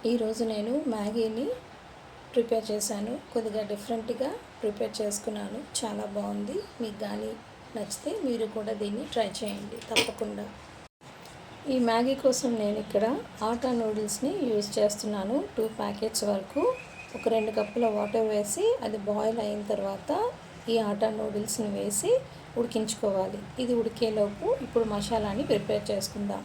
ఈరోజు నేను మ్యాగీని ప్రిపేర్ చేశాను. కొద్దిగా డిఫరెంట్గా ప్రిపేర్ చేసుకున్నాను. చాలా బాగుంది. మీకు కానీ నచ్చితే మీరు కూడా దీన్ని ట్రై చేయండి తప్పకుండా. ఈ మ్యాగీ కోసం నేను ఇక్కడ ఆటా నూడిల్స్ని యూజ్ చేస్తున్నాను. 2 ప్యాకెట్స్ వరకు. ఒక 2 కప్పుల వాటర్ వేసి అది బాయిల్ అయిన తర్వాత ఈ ఆటా నూడిల్స్ని వేసి ఉడికించుకోవాలి. ఇది ఉడికేలోపు ఇప్పుడు మసాలాని ప్రిపేర్ చేసుకుందాం.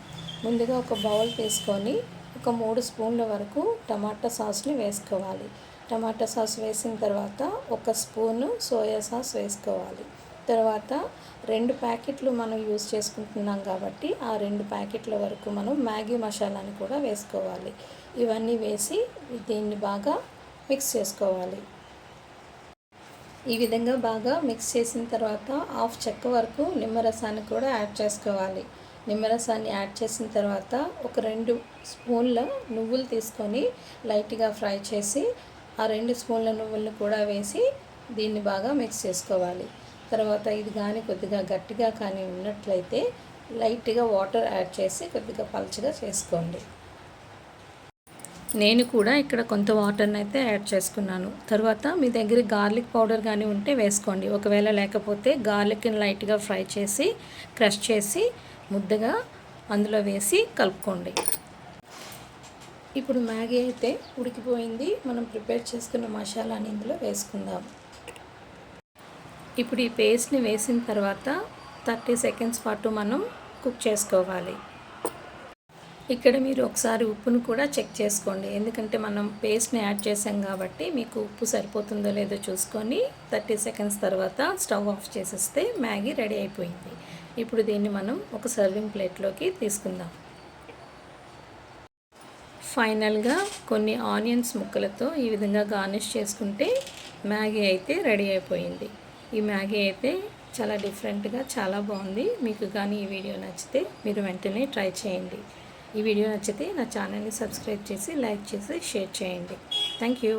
ముందుగా ఒక బౌల్ తీసుకొని ఒక 3 స్పూన్ల వరకు టమాటా సాస్ని వేసుకోవాలి. టమాటా సాస్ వేసిన తర్వాత 1 స్పూను సోయా సాస్ వేసుకోవాలి. తర్వాత 2 ప్యాకెట్లు మనం యూజ్ చేసుకుంటున్నాం కాబట్టి ఆ 2 ప్యాకెట్ల వరకు మనం మ్యాగీ మసాలాని కూడా వేసుకోవాలి. ఇవన్నీ వేసి దీన్ని బాగా మిక్స్ చేసుకోవాలి. ఈ విధంగా బాగా మిక్స్ చేసిన తర్వాత 1/2 చెక్క వరకు నిమ్మరసాన్ని కూడా యాడ్ చేసుకోవాలి. నిమ్మరసాన్ని యాడ్ చేసిన తర్వాత ఒక 2 స్పూన్ల నువ్వులు తీసుకొని లైట్గా ఫ్రై చేసి ఆ 2 స్పూన్ల నువ్వులను కూడా వేసి దీన్ని బాగా మిక్స్ చేసుకోవాలి. తర్వాత ఇది కానీ కొద్దిగా గట్టిగా కానీ ఉన్నట్లయితే లైట్గా వాటర్ యాడ్ చేసి కొద్దిగా పలుచగా చేసుకోండి. నేను కూడా ఇక్కడ కొంత వాటర్ని అయితే యాడ్ చేసుకున్నాను. తర్వాత మీ దగ్గర గార్లిక్ పౌడర్ కానీ ఉంటే వేసుకోండి. ఒకవేళ లేకపోతే గార్లిక్ని లైట్గా ఫ్రై చేసి క్రష్ చేసి ముద్దగా అందులో వేసి కలుపుకోండి. ఇప్పుడు మ్యాగీ అయితే ఉడికిపోయింది. మనం ప్రిపేర్ చేసుకున్న మసాలాని ఇందులో వేసుకుందాం. ఇప్పుడు ఈ పేస్ట్ని వేసిన తర్వాత 30 సెకండ్స్ పాటు మనం కుక్ చేసుకోవాలి. ఇక్కడ మీరు ఒకసారి ఉప్పును కూడా చెక్ చేసుకోండి. ఎందుకంటే మనం పేస్ట్ని యాడ్ చేసాం కాబట్టి మీకు ఉప్పు సరిపోతుందో లేదో చూసుకొని 30 సెకండ్స్ తర్వాత స్టవ్ ఆఫ్ చేసేస్తే మ్యాగీ రెడీ అయిపోయింది. ఇప్పుడు దీన్ని మనం ఒక సర్వింగ్ ప్లేట్లోకి తీసుకుందాం. ఫైనల్గా కొన్ని ఆనియన్స్ ముక్కలతో ఈ విధంగా గార్నిష్ చేసుకుంటే మ్యాగీ అయితే రెడీ అయిపోయింది. ఈ మ్యాగీ అయితే చాలా డిఫరెంట్గా చాలా బాగుంది. మీకు కానీ ఈ వీడియో నచ్చితే మీరు వెంటనే ట్రై చేయండి. ఈ వీడియో నచ్చితే నా ఛానల్ని సబ్స్క్రైబ్ చేసి లైక్ చేసి షేర్ చేయండి. Thank you.